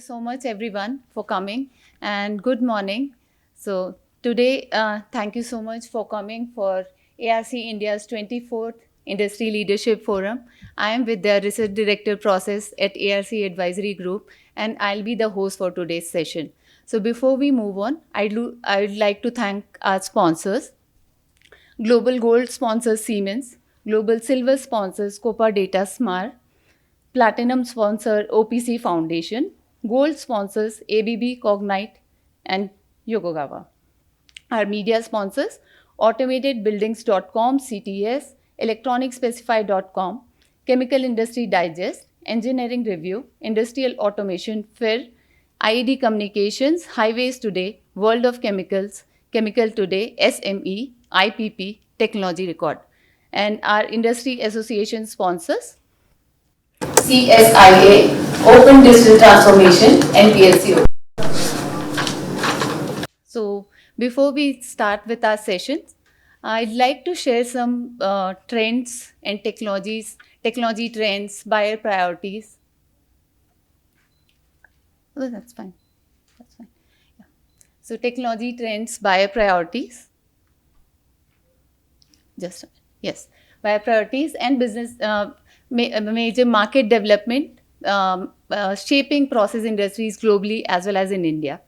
you so much everyone for coming and good morning. So today, thank you so much for coming for ARC India's 24th Industry Leadership Forum. I am with the Research Director Process at ARC Advisory Group and I'll be the host for today's session. So before we move on, I'd like to thank our sponsors. Global Gold sponsors Siemens, Global Silver sponsors Copa Data Smart, Platinum sponsor OPC Foundation, Gold sponsors ABB, Cognite, and Yokogawa. Our media sponsors AutomatedBuildings.com, CTS, ElectronicsSpecify.com, Chemical Industry Digest, Engineering Review, Industrial Automation, FIR, IED Communications, Highways Today, World of Chemicals, Chemical Today, SME, IPP, Technology Record. And our industry association sponsors CSIA, Open Digital Transformation, and PLC. So, before we start with our sessions, I'd like to share some trends and technology trends, buyer priorities. Oh, that's fine. That's fine. Yeah. So, technology trends, buyer priorities. Just yes, buyer priorities and business major market development shaping process industries globally as well as in India.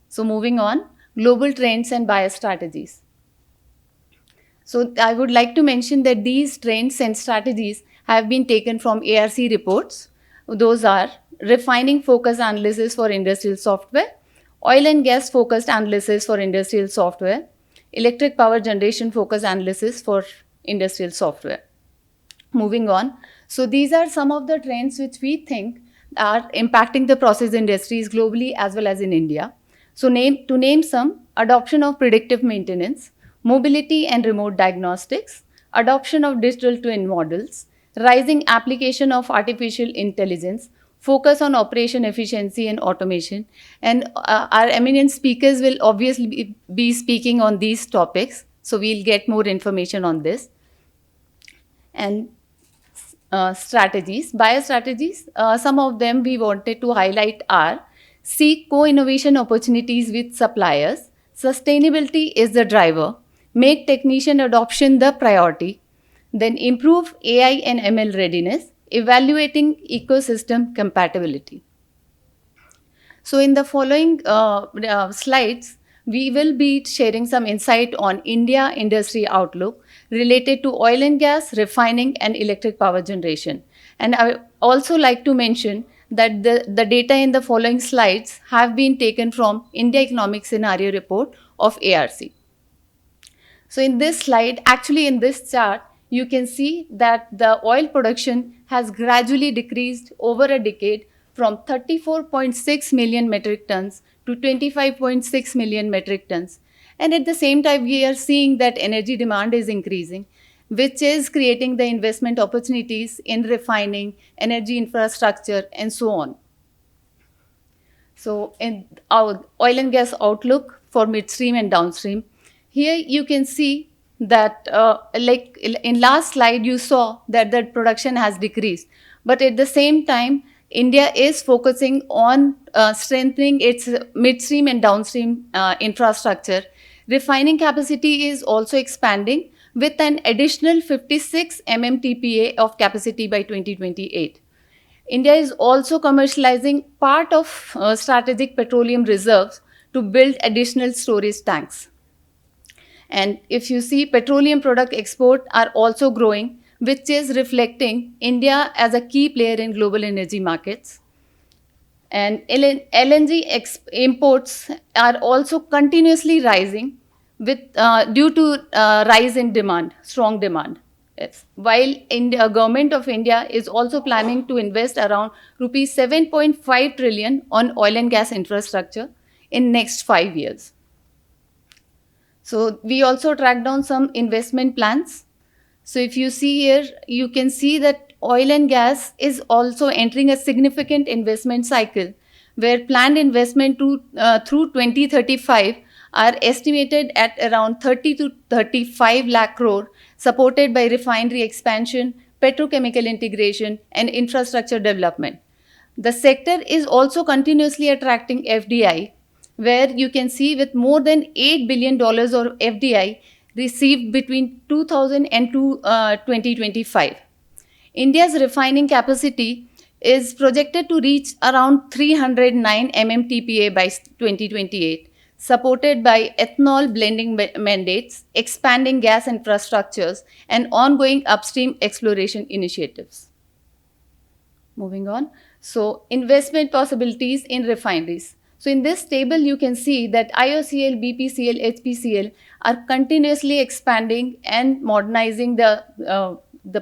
So moving on, global trends and buyer strategies. So I would like to mention that these trends and strategies have been taken from ARC reports. Those are refining focused analysis for industrial software, oil and gas focused analysis for industrial software, electric power generation focused analysis for industrial software. Moving on, so these are some of the trends which we think are impacting the process industries globally as well as in India. So to name some, adoption of predictive maintenance, mobility and remote diagnostics, adoption of digital twin models, rising application of artificial intelligence, focus on operation efficiency and automation. And our eminent speakers will obviously be speaking on these topics. So we'll get more information on this. And strategies, buyer strategies, some of them we wanted to highlight are seek co-innovation opportunities with suppliers, sustainability is the driver, make technician adoption the priority, then improve AI and ML readiness, evaluating ecosystem compatibility. So in the following slides, we will be sharing some insight on India industry outlook related to oil and gas, refining and electric power generation. And I also like to mention that the data in the following slides have been taken from India Economic Scenario Report of ARC. So in this slide, actually in this chart, you can see that the oil production has gradually decreased over a decade from 34.6 million metric tons to 25.6 million metric tons. And at the same time, we are seeing that energy demand is increasing, which is creating the investment opportunities in refining, energy infrastructure, and so on. So in our oil and gas outlook for midstream and downstream, here you can see that like in last slide, you saw that the production has decreased. But at the same time, India is focusing on strengthening its midstream and downstream infrastructure. Refining capacity is also expanding with an additional 56 MMTPA of capacity by 2028. India is also commercializing part of strategic petroleum reserves to build additional storage tanks. And if you see, petroleum product export are also growing, which is reflecting India as a key player in global energy markets. And LNG imports are also continuously rising with due to rise in demand, strong demand. Yes. While India, government of India is also planning to invest around rupees 7.5 trillion on oil and gas infrastructure in next 5 years. So we also tracked down some investment plans. So if you see here, you can see that oil and gas is also entering a significant investment cycle where planned investment through 2035 are estimated at around 30 to 35 lakh crore, supported by refinery expansion, petrochemical integration, and infrastructure development. The sector is also continuously attracting FDI, where you can see with more than $8 billion of FDI received between 2000 and 2025. India's refining capacity is projected to reach around 309 MMTPA by 2028, supported by ethanol blending mandates, expanding gas infrastructures, and ongoing upstream exploration initiatives. Moving on. So, investment possibilities in refineries. So, in this table, you can see that IOCL, BPCL, HPCL are continuously expanding and modernizing the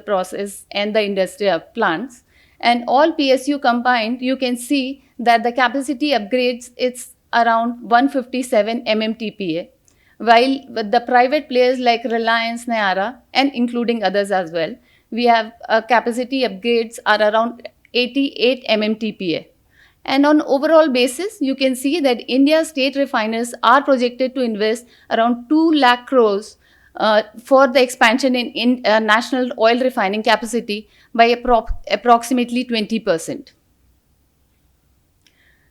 process and the industrial plants. And all PSU combined, you can see that the capacity upgrades, it's around 157 MMTPA, while with the private players like Reliance, Nayara, and including others as well, we have capacity upgrades are around 88 MMTPA. And on overall basis, you can see that India's state refiners are projected to invest around 2 lakh crores for the expansion in national oil refining capacity by approximately 20%.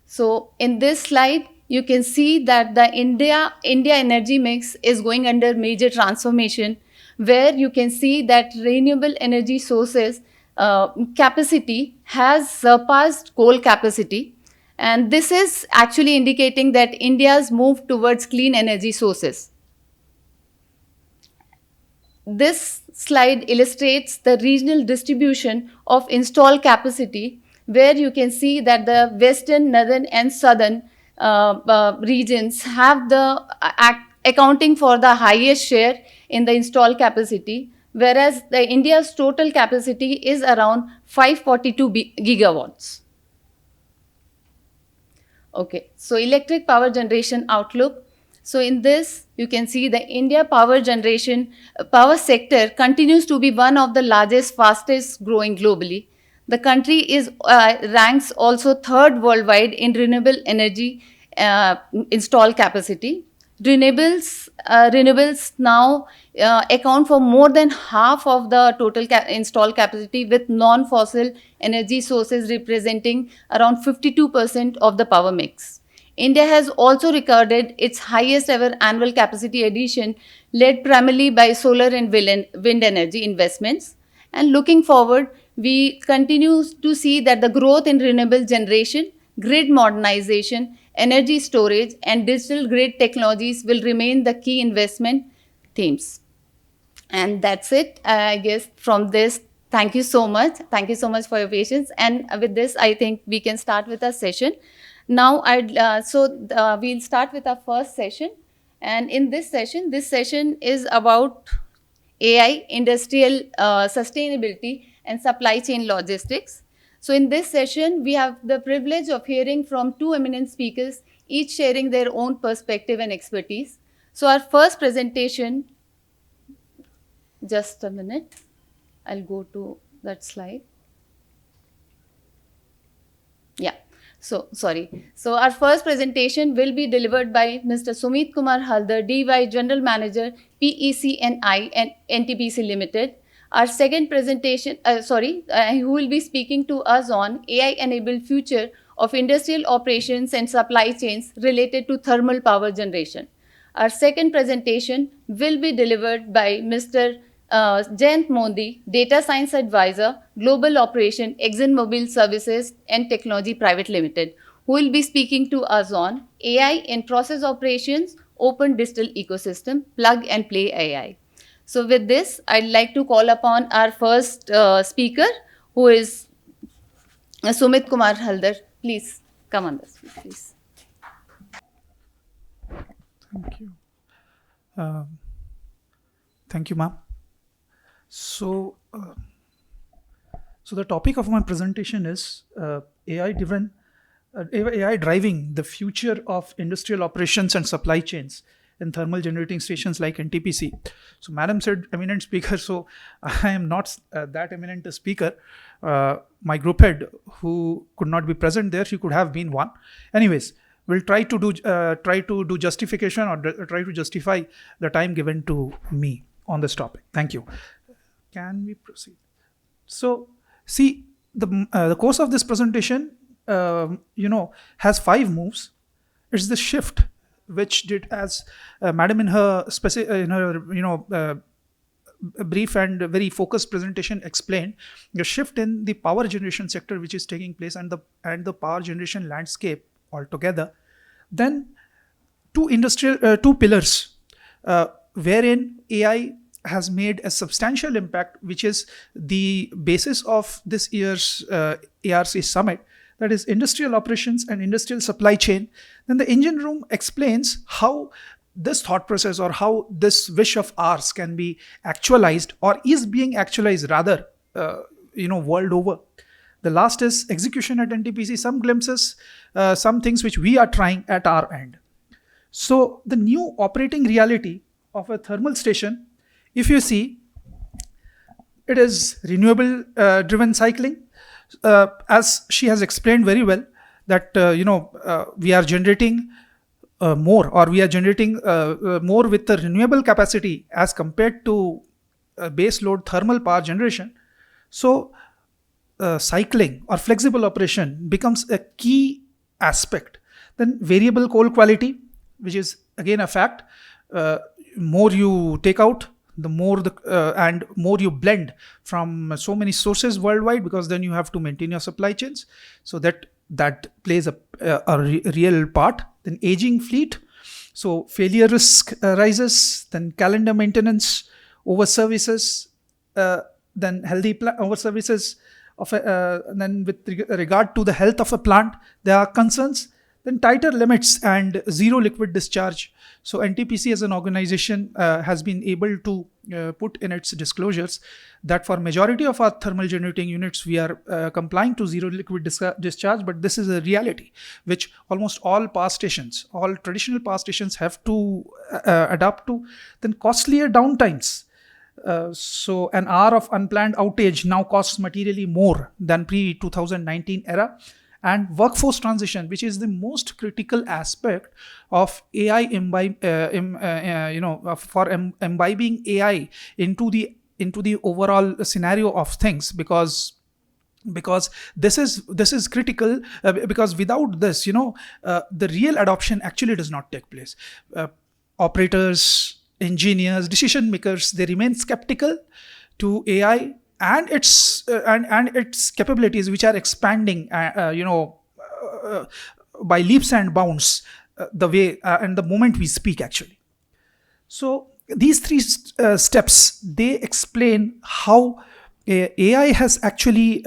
So in this slide, you can see that the India energy mix is going under major transformation, where you can see that renewable energy sources capacity has surpassed coal capacity. And this is actually indicating that India's move towards clean energy sources. This slide illustrates the regional distribution of installed capacity, where you can see that the western, northern, and southern regions have the accounting for the highest share in the installed capacity, whereas the India's total capacity is around 542 gigawatts. Okay, so electric power generation outlook. So in this, you can see the India power generation, power sector continues to be one of the largest, fastest growing globally. The country is ranks also third worldwide in renewable energy installed capacity. Renewables now account for more than half of the total installed capacity, with non-fossil energy sources representing around 52% of the power mix. India has also recorded its highest ever annual capacity addition, led primarily by solar and wind energy investments. And looking forward, we continue to see that the growth in renewable generation, grid modernization, energy storage, and digital grid technologies will remain the key investment themes. And that's it, I guess, from this. Thank you so much. Thank you so much for your patience. And with this, I think we can start with our session. Now, we'll start with our first session. And in this session is about AI, industrial sustainability, and supply chain logistics. So in this session, we have the privilege of hearing from two eminent speakers, each sharing their own perspective and expertise. So our first presentation, just a minute, I'll go to that slide. Yeah. So our first presentation will be delivered by Mr. Sumit Kumar Haldar, DY General Manager, PE-C&I and NTPC Ltd. Our second presentation, who will be speaking to us on AI-enabled future of industrial operations and supply chains related to thermal power generation. Our second presentation will be delivered by Mr. Jayant Modi, Data Science Advisor, Global Operation, ExxonMobil Services and Technology Private Limited, who will be speaking to us on AI in process operations, open digital ecosystem, plug and play AI. So with this, I'd like to call upon our first speaker, who is Sumit Kumar Haldar. Please come on this, please. Thank you, ma'am. So the topic of my presentation is AI driving the future of industrial operations and supply chains in thermal generating stations like NTPC. So madam said eminent speaker, so I am not that eminent a speaker. My group head, who could not be present there, she could have been one. Anyways, we'll try to do justification, or try to justify the time given to me on this topic. Thank you. Can we proceed? So see, the course of this presentation has 5 moves. It's the shift which did, as madam in her a brief and very focused presentation explained, the shift in the power generation sector which is taking place, and the power generation landscape altogether. Then two pillars wherein AI has made a substantial impact, which is the basis of this year's ARC summit, that is industrial operations and industrial supply chain. Then the engine room explains how this thought process, or how this wish of ours, can be actualized, or is being actualized rather, world over. The last is execution at NTPC, some glimpses, some things which we are trying at our end. So the new operating reality of a thermal station, if you see, it is renewable driven cycling, as she has explained very well, that we are generating more, or we are generating more with the renewable capacity as compared to base load thermal power generation. So cycling or flexible operation becomes a key aspect. Then variable coal quality, which is again a fact. More you take out, the more and more you blend from so many sources worldwide, because then you have to maintain your supply chains. So that plays a real part. Then aging fleet, so failure risk rises. Then calendar maintenance, over services, then healthy over services of then with regard to the health of a plant, there are concerns. Then tighter limits and zero liquid discharge. So NTPC as an organization has been able to put in its disclosures that for majority of our thermal generating units, we are complying to zero liquid discharge, but this is a reality which almost all power stations, all traditional power stations have to adapt to. Then costlier downtimes. So an hour of unplanned outage now costs materially more than pre-2019 era. And workforce transition, which is the most critical aspect of AI imbibing AI into the overall scenario of things, because this is critical, because without this, the real adoption actually does not take place. Operators, engineers, decision makers, they remain skeptical to AI and its capabilities, which are expanding by leaps and bounds, the way and the moment we speak actually. So these three steps, they explain how AI has actually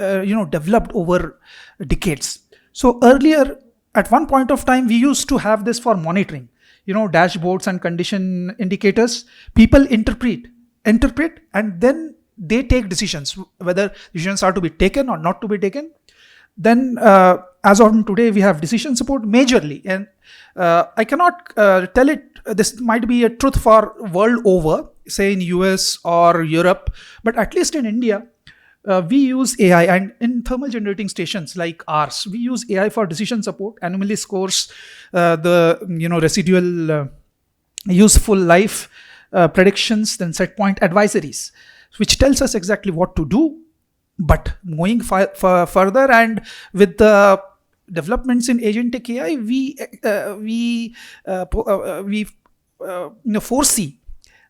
developed over decades. So earlier, at one point of time, we used to have this for monitoring, dashboards and condition indicators. People interpret, and then they take decisions, whether decisions are to be taken or not to be taken. Then as of today, we have decision support majorly, and I cannot tell it, this might be a truth for world over, say in US or Europe, but at least in India, we use AI, and in thermal generating stations like ours, we use AI for decision support, anomaly scores, the residual useful life predictions, then set point advisories, which tells us exactly what to do. But going further, and with the developments in agentic AI, we foresee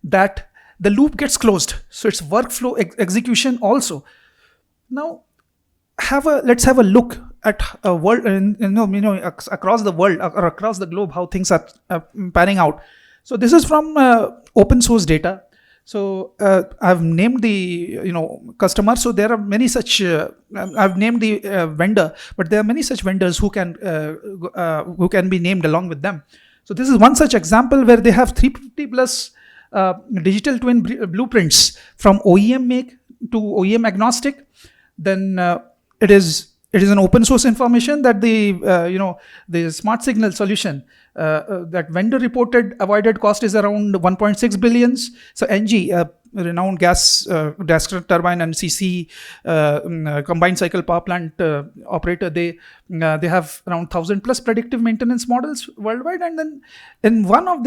that the loop gets closed. So it's workflow execution also. Now, let's have a look at a world, across the world or across the globe, how things are panning out. So this is from open source data. So I've named the customer. So there are many such. I've named the vendor, but there are many such vendors who can be named along with them. So this is one such example where they have 350 plus digital twin blueprints from OEM make to OEM agnostic. Then it is an open source information that the smart signal solution, that vendor reported avoided cost is around 1.6 billions. So NG, renowned gas turbine and CC combined cycle power plant operator, they have around 1,000 plus predictive maintenance models worldwide. And then in one of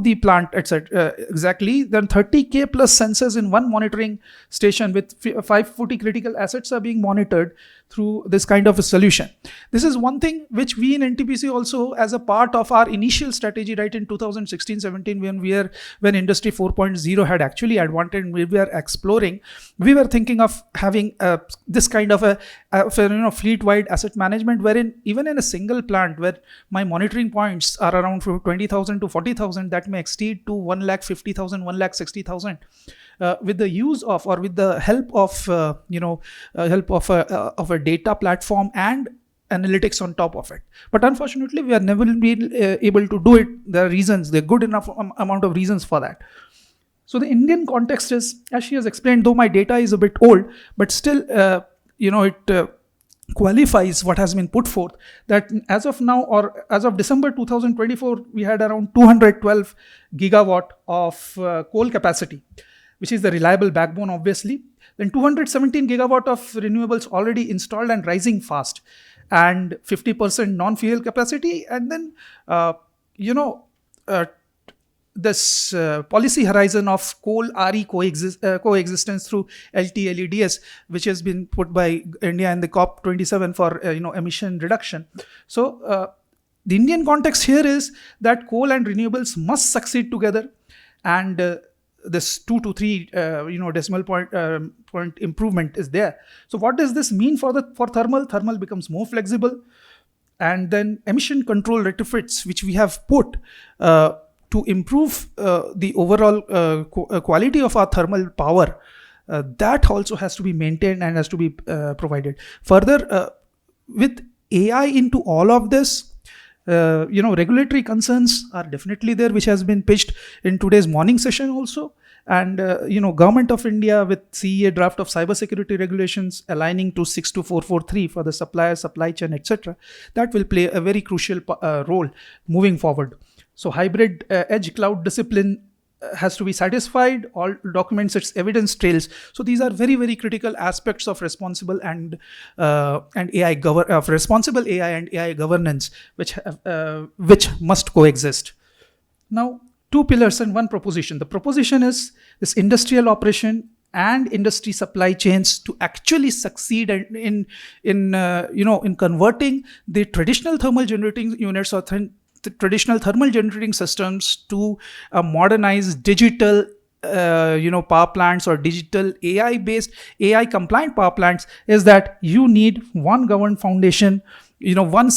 the plant, etc., exactly, then 30K plus sensors in one monitoring station with 540 critical assets are being monitored through this kind of a solution. This is one thing which we in NTPC also, as a part of our initial strategy, right, in 2016-17, when Industry 4.0 had actually advanced, we were exploring, we were thinking of having this kind of a fleet-wide asset management, wherein even in a single plant where my monitoring points are around from 20,000 to 40,000, that may exceed to 1,50,000, 1,60,000. With the use of, or with the help of of a data platform and analytics on top of it. But unfortunately, we have never been able to do it. There are reasons, there are good enough amount of reasons for that. So the Indian context is, as she has explained, though my data is a bit old, but still, it qualifies what has been put forth, that as of now, or as of December 2024, we had around 212 gigawatt of coal capacity, which is the reliable backbone, obviously. Then 217 gigawatt of renewables already installed and rising fast, and 50% non-fuel capacity. And then, this policy horizon of coal RE coexistence through LT-LEDs, which has been put by India in the COP27 for emission reduction. So the Indian context here is that coal and renewables must succeed together, and this 2 to 3 decimal point improvement is there. So what does this mean for thermal? Thermal becomes more flexible, and then emission control retrofits, which we have put to improve the overall quality of our thermal power, that also has to be maintained and has to be provided. Further, with AI into all of this, regulatory concerns are definitely there, which has been pitched in today's morning session also. And, Government of India with CEA draft of cybersecurity regulations aligning to 62443 for the supplier, supply chain, etc. That will play a very crucial role moving forward. So hybrid edge cloud discipline has to be satisfied, all documents its evidence trails. So these are very, very critical aspects of responsible and AI responsible AI and AI governance, which must coexist. Now, 2 pillars and 1 proposition. The proposition is this industrial operation and industry supply chains to actually succeed in converting the traditional thermal generating units or the traditional thermal generating systems to modernized digital power plants or digital AI-based, AI-compliant power plants, is that you need one governed foundation, one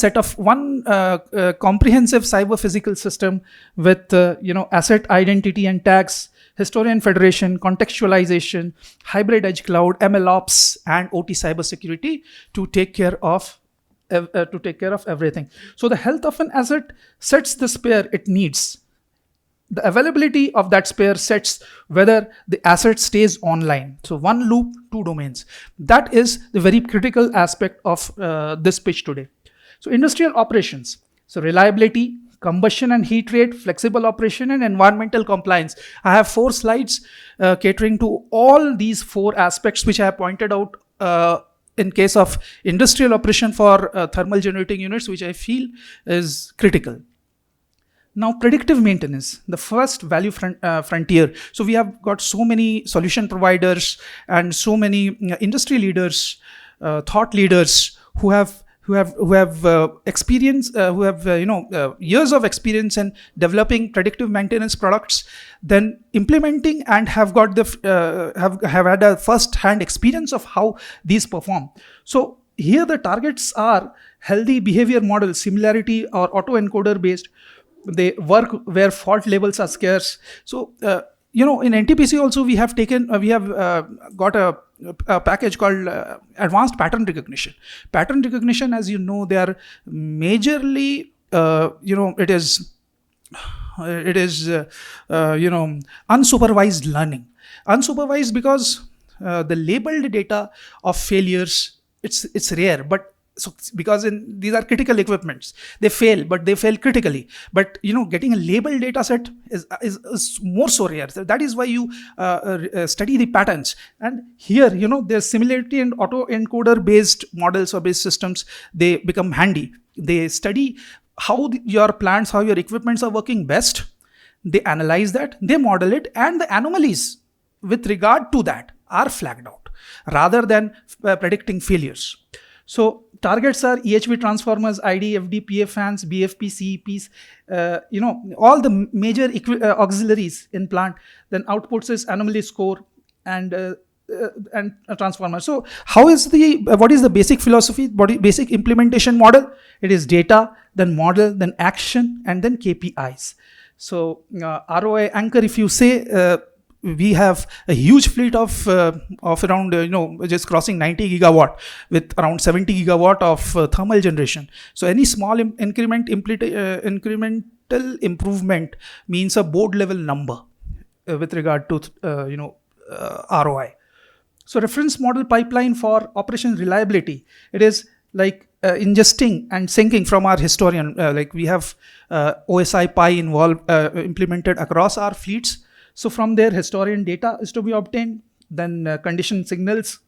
comprehensive cyber physical system with asset identity and tags, historian federation, contextualization, hybrid edge cloud, MLOps, and OT cybersecurity to take care of everything. So the health of an asset sets the spare it needs. The availability of that spare sets whether the asset stays online. So 1 loop, 2 domains. That is the very critical aspect of this pitch today. So industrial operations. So reliability, combustion and heat rate, flexible operation, and environmental compliance. I have 4 slides catering to all these 4 aspects, which I have pointed out in case of industrial operation for thermal generating units, which I feel is critical. Now, predictive maintenance, the first value frontier. So we have got so many solution providers and so many industry leaders, thought leaders who have experience, who have years of experience in developing predictive maintenance products, then implementing, and have got have had a first-hand experience of how these perform. So here the targets are healthy behavior models, similarity or autoencoder based. They work where fault levels are scarce. So in NTPC also we have got a package called advanced pattern recognition. Pattern recognition, as you know, they are majorly it is unsupervised learning. Unsupervised because the labeled data of failures, it's rare, but so because these are critical equipments, they fail, but they fail critically. But getting a labeled data set is more so rare. So that is why you study the patterns. And here, there's similarity and autoencoder based models or based systems, they become handy. They study how your plants, how your equipments are working best. They analyze that, they model it, and the anomalies with regard to that are flagged out rather than predicting failures. So targets are EHV transformers, ID, FD, PF fans, BFP, CEPs, all the major auxiliaries in plant. Then outputs is anomaly score and a transformer. So how is what is the basic philosophy, basic implementation model? It is data, then model, then action, and then KPIs. So ROI anchor, if you say, we have a huge fleet of around just crossing 90 gigawatt with around 70 gigawatt of thermal generation. So any small incremental improvement means a board level number with regard to ROI. So reference model pipeline for operation reliability, it is like ingesting and syncing from our historian, like we have OSI Pi implemented across our fleets. So from there, historian data is to be obtained, then condition signals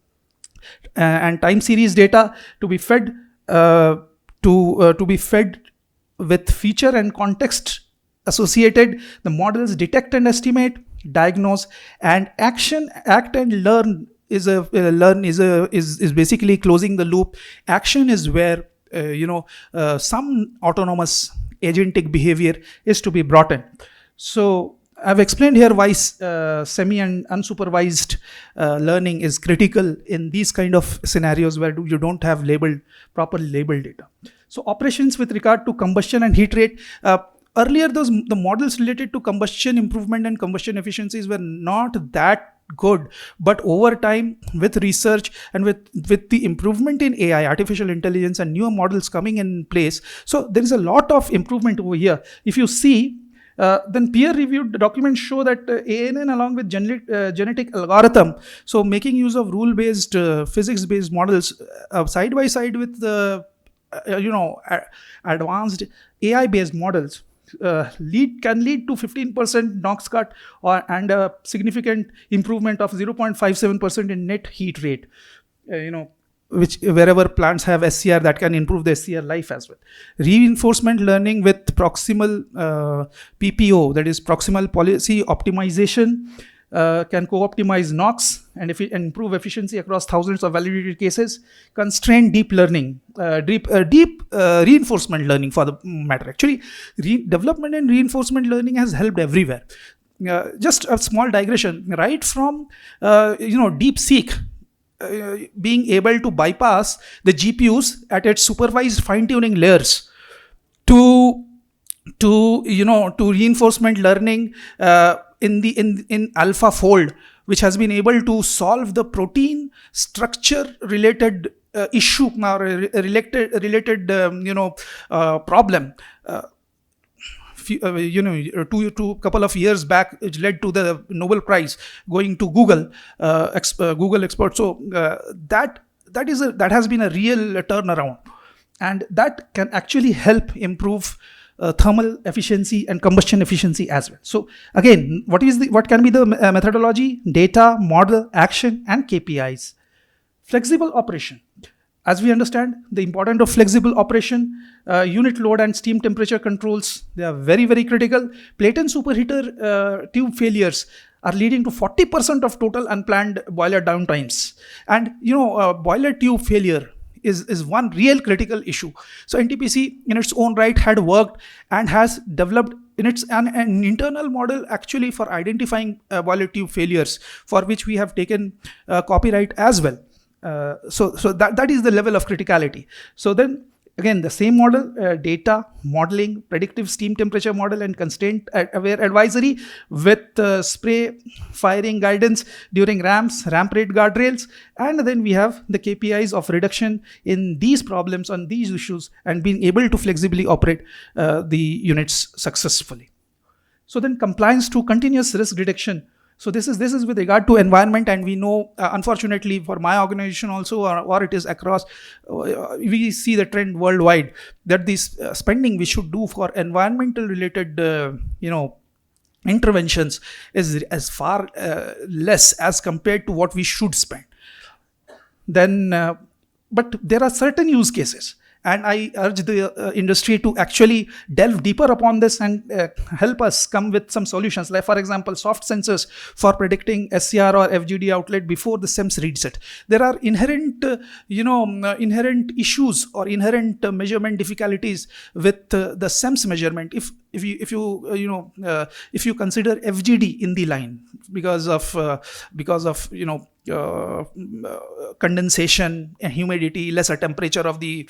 and time series data to be fed with feature and context associated. The models detect and estimate, diagnose, and act and learn is basically closing the loop. Action is where some autonomous agentic behavior is to be brought in. So I've explained here why semi and unsupervised learning is critical in these kind of scenarios where you don't have properly labeled data. So operations with regard to combustion and heat rate. Earlier, the models related to combustion improvement and combustion efficiencies were not that good, but over time, with research and with the improvement in AI, artificial intelligence, and newer models coming in place, so there is a lot of improvement over here. If you see, then peer-reviewed documents show that ANN along with genetic algorithm, so making use of rule-based, physics-based models side by side with the advanced AI-based models, can lead to 15% NOx cut and a significant improvement of 0.57% in net heat rate. Which wherever plants have SCR, that can improve the SCR life as well. Reinforcement learning with proximal PPO, that is proximal policy optimization, can co-optimize NOx and improve efficiency across thousands of validated cases. Constrained deep learning, deep reinforcement learning for the matter. Actually, development and reinforcement learning has helped everywhere. Just a small digression, right from DeepSeek being able to bypass the GPUs at its supervised fine-tuning layers to reinforcement learning in AlphaFold, which has been able to solve the protein structure related issue or related problem. To couple of years back, it led to the Nobel Prize going to Google expert. So that has been a real turnaround, and that can actually help improve thermal efficiency and combustion efficiency as well. So again, what can be the methodology? Data, model, action, and KPIs. Flexible operation. As we understand the importance of flexible operation, unit load and steam temperature controls, they are very, very critical. Plate and superheater tube failures are leading to 40% of total unplanned boiler downtimes. And boiler tube failure is one real critical issue. So NTPC in its own right had worked and has developed in its an internal model actually for identifying boiler tube failures, for which we have taken copyright as well. So that is the level of criticality. So then again, the same model, data, modeling, predictive steam temperature model, and constraint aware advisory with spray firing guidance during ramp rate guardrails. And then we have the KPIs of reduction in these problems on these issues and being able to flexibly operate the units successfully. So then compliance to continuous risk reduction. So this is with regard to environment, and we know, unfortunately for my organization also, or it is across, we see the trend worldwide that this spending we should do for environmental related, interventions is as far less as compared to what we should spend. Then, but there are certain use cases, and I urge the industry to actually delve deeper upon this and help us come with some solutions. Like, for example, soft sensors for predicting SCR or FGD outlet before the SEMS reads it. There are inherent, inherent issues or inherent measurement difficulties with the SEMS measurement. If you consider FGD in the line because of condensation, humidity, lesser temperature of the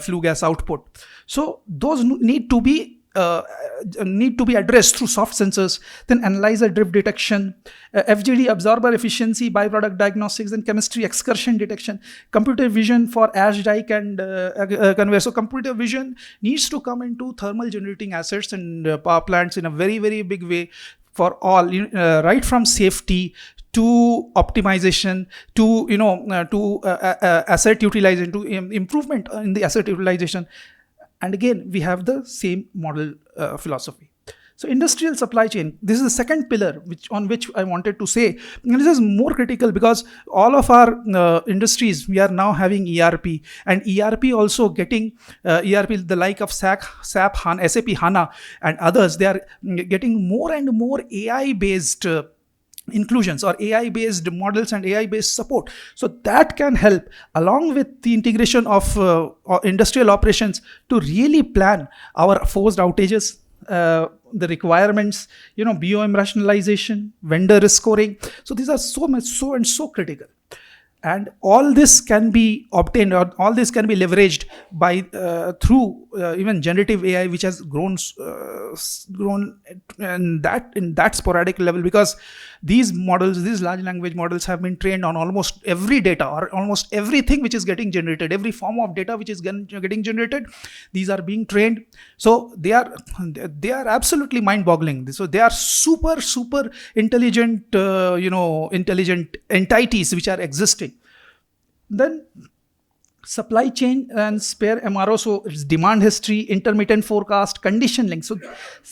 flue gas output. So those need to be addressed through soft sensors, then analyzer drift detection, FGD absorber efficiency, byproduct diagnostics, and chemistry excursion detection, computer vision for ash dike and conveyor. So computer vision needs to come into thermal generating assets and power plants in a very, very big way for all, right from safety to optimization to asset utilization, to improvement in the asset utilization. And again, we have the same model philosophy. So industrial supply chain, this is the second pillar on which I wanted to say. And this is more critical because all of our industries, we are now having ERP, and ERP also getting ERP, the like of SAP HANA and others, they are getting more and more AI-based inclusions or AI-based models and AI-based support. So that can help, along with the integration of industrial operations, to really plan our forced outages, the requirements, BOM rationalization, vendor risk scoring. So these are so critical. And all this can be obtained, or all this can be leveraged by through even generative AI, which has grown in that sporadic level, because these large language models have been trained on almost every data or almost everything which is getting generated, every form of data which is getting generated. These are being trained, so they are absolutely mind-boggling. So they are super intelligent, intelligent entities which are existing. Then supply chain and spare MRO, so it's demand history, intermittent forecast, condition link. So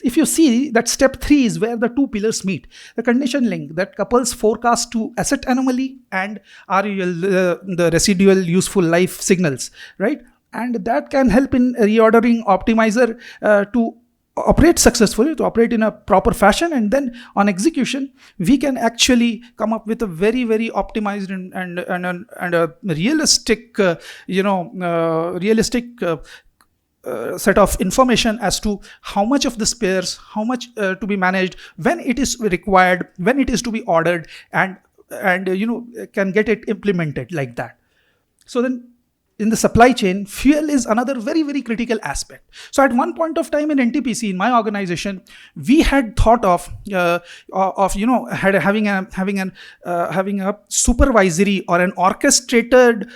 if you see that step 3 is where the two pillars meet. The condition link that couples forecast to asset anomaly and RUL, the residual useful life signals, right? And that can help in reordering optimizer to operate successfully, to operate in a proper fashion, and then on execution we can actually come up with a very, very optimized and a realistic set of information as to how much of the spares, how much to be managed, when it is required, when it is to be ordered, and can get it implemented like that. So then in the supply chain, fuel is another very, very critical aspect. So at one point of time in NTPC, in my organization, we had thought of having a supervisory or an orchestrated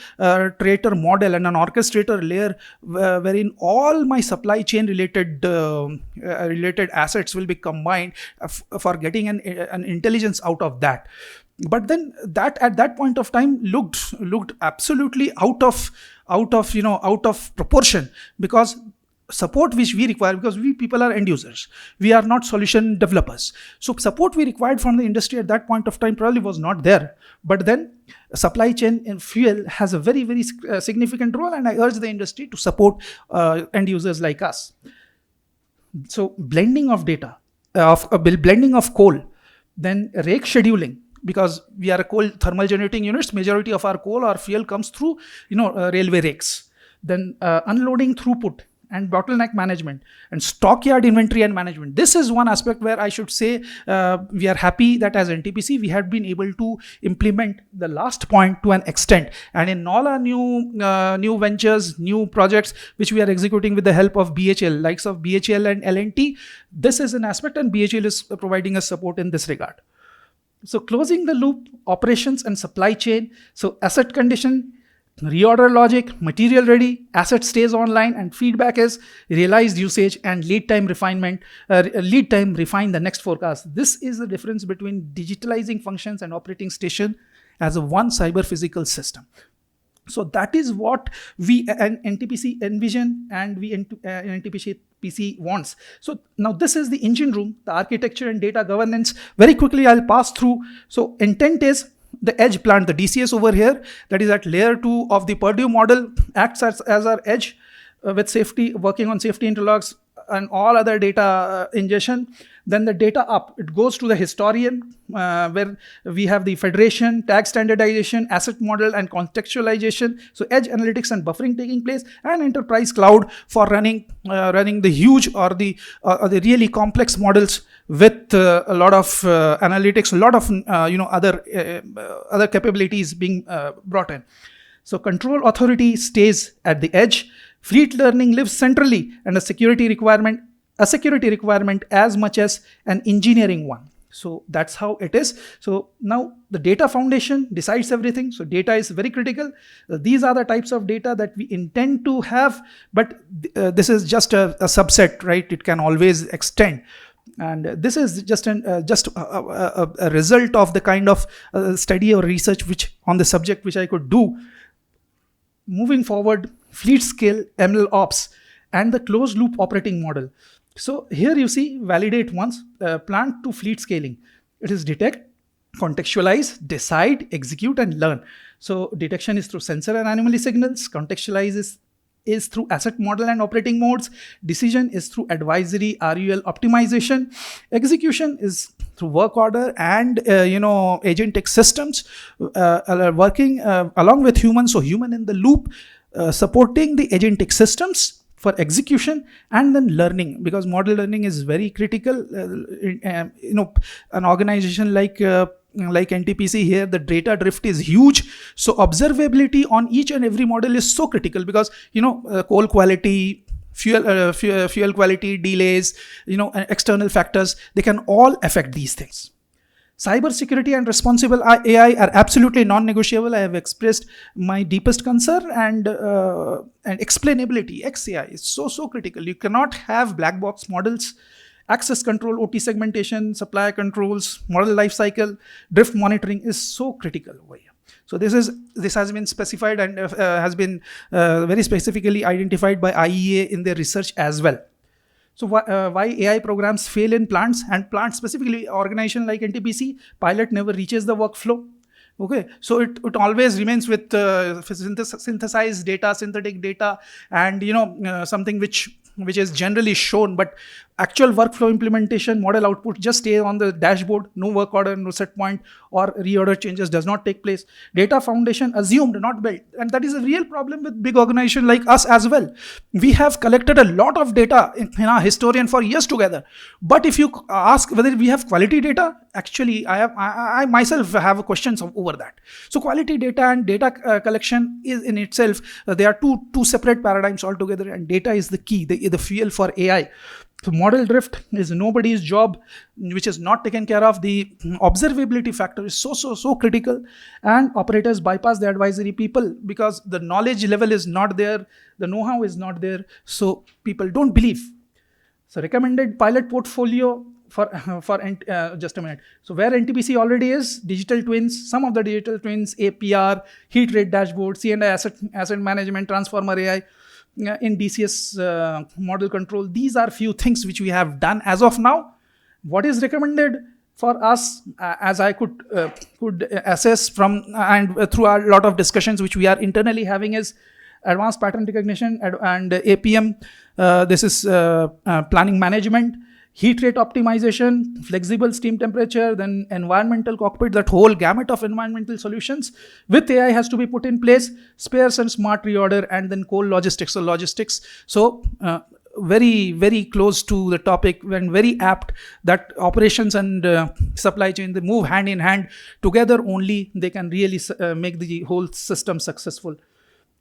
trader model and an orchestrator layer wherein all my supply chain related assets will be combined for getting an intelligence out of that. But then that at that point of time looked absolutely out of proportion, because support which we require, because we people are end users, we are not solution developers. So support we required from the industry at that point of time probably was not there. But then supply chain and fuel has a very, very significant role, and I urge the industry to support end users like us. So blending of data, blending of coal, then rake scheduling, because we are a coal thermal generating units, majority of our coal or fuel comes through railway rakes. Then unloading throughput and bottleneck management and stockyard inventory and management. This is one aspect where I should say we are happy that as NTPC we had been able to implement the last point to an extent, and in all our new ventures, new projects which we are executing with the help of BHL, likes of BHL and L&T, this is an aspect, and BHL is providing us support in this regard. So closing the loop, operations and supply chain. So asset condition, reorder logic, material ready, asset stays online, and feedback is realized usage and lead time refine the next forecast. This is the difference between digitalizing functions and operating station as a one cyber physical system. So that is what we NTPC envision and we NTPC wants. So now this is the engine room, the architecture and data governance. Very quickly I'll pass through. So intent is the edge plant, the DCS over here, that is at layer 2 of the Purdue model, acts as our edge. with safety, working on safety interlocks and all other data ingestion. Then the data up, it goes to the historian, where we have the federation, tag standardization, asset model, and contextualization. So edge analytics and buffering taking place, and enterprise cloud for running the huge or the really complex models with a lot of analytics, a lot of other capabilities being brought in. So control authority stays at the edge. Fleet learning lives centrally, and a security requirement as much as an engineering one. So that's how it is. So now the data foundation decides everything. So data is very critical. These are the types of data that we intend to have, but this is just a subset, right? It can always extend. And this is just a result of the kind of study or research which on the subject which I could do. Moving forward, fleet scale, ML ops, and the closed loop operating model. So here you see validate once, plant to fleet scaling. It is detect, contextualize, decide, execute, and learn. So detection is through sensor and anomaly signals. Contextualize is through asset model and operating modes. Decision is through advisory RUL optimization. Execution is through work order and agentic systems working along with humans. So human in the loop, supporting the agentic systems for execution, and then learning, because model learning is very critical. An organization like NTPC here, the data drift is huge. So observability on each and every model is so critical, because coal quality, fuel quality, delays, external factors, they can all affect these things. Cybersecurity and responsible AI are absolutely non-negotiable. I have expressed my deepest concern, and explainability, XAI is so critical. You cannot have black box models. Access control, OT segmentation, supplier controls, model lifecycle, drift monitoring is so critical over here. So this has been specified and has been very specifically identified by IEA in their research as well. So why AI programs fail in plants, and plants specifically, organization like NTPC, pilot never reaches the workflow. Okay, so it always remains with synthesized data, synthetic data, and something which is generally shown, but actual workflow implementation, model output just stays on the dashboard. No work order, no set point or reorder changes does not take place. Data foundation assumed, not built, and that is a real problem with big organization like us as well. We have collected a lot of data in our historian for years together, but if you ask whether we have quality data, actually I myself have questions over that. So quality data and data collection is in itself, they are two separate paradigms altogether, and data is the key, the fuel for AI. So model drift is nobody's job, which is not taken care of. The observability factor is so critical, and operators bypass the advisory people because the knowledge level is not there, the know-how is not there, so people don't believe. So recommended pilot portfolio for just a minute. So where NTPC already is, digital twins, some of the digital twins, APR, heat rate dashboard, C&I asset management, transformer AI, in DCS model control. These are few things which we have done as of now. What is recommended for us, as I could assess from and through a lot of discussions which we are internally having, is advanced pattern recognition and APM. This is planning management, heat rate optimization, flexible steam temperature, then environmental cockpit. That whole gamut of environmental solutions with AI has to be put in place. Spares and smart reorder, and then coal logistics. So logistics. So very close to the topic, and very apt that operations and supply chain, they move hand in hand together. Only they can really make the whole system successful.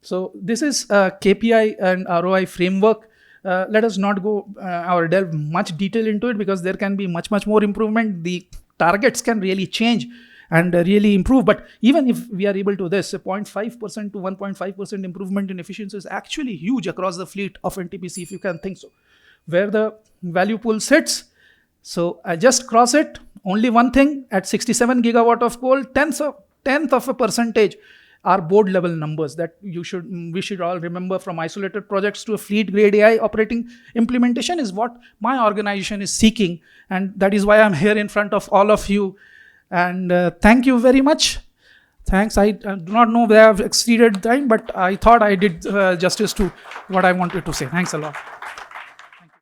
So this is a KPI and ROI framework. Let us not go or delve much detail into it, because there can be much more improvement. The targets can really change and really improve. But even if we are able to this, a 0.5% to 1.5% improvement in efficiency is actually huge across the fleet of NTPC, if you can think so. Where the value pool sits, so I just cross it. Only one thing, at 67 gigawatt of coal, tenth of a percentage are board level numbers that we should all remember. From isolated projects to a fleet grade AI operating implementation is what my organization is seeking, and that is why I'm here in front of all of you. And thank you very much. Thanks. I do not know where I've exceeded time, but I thought I did justice to what I wanted to say. Thanks a lot.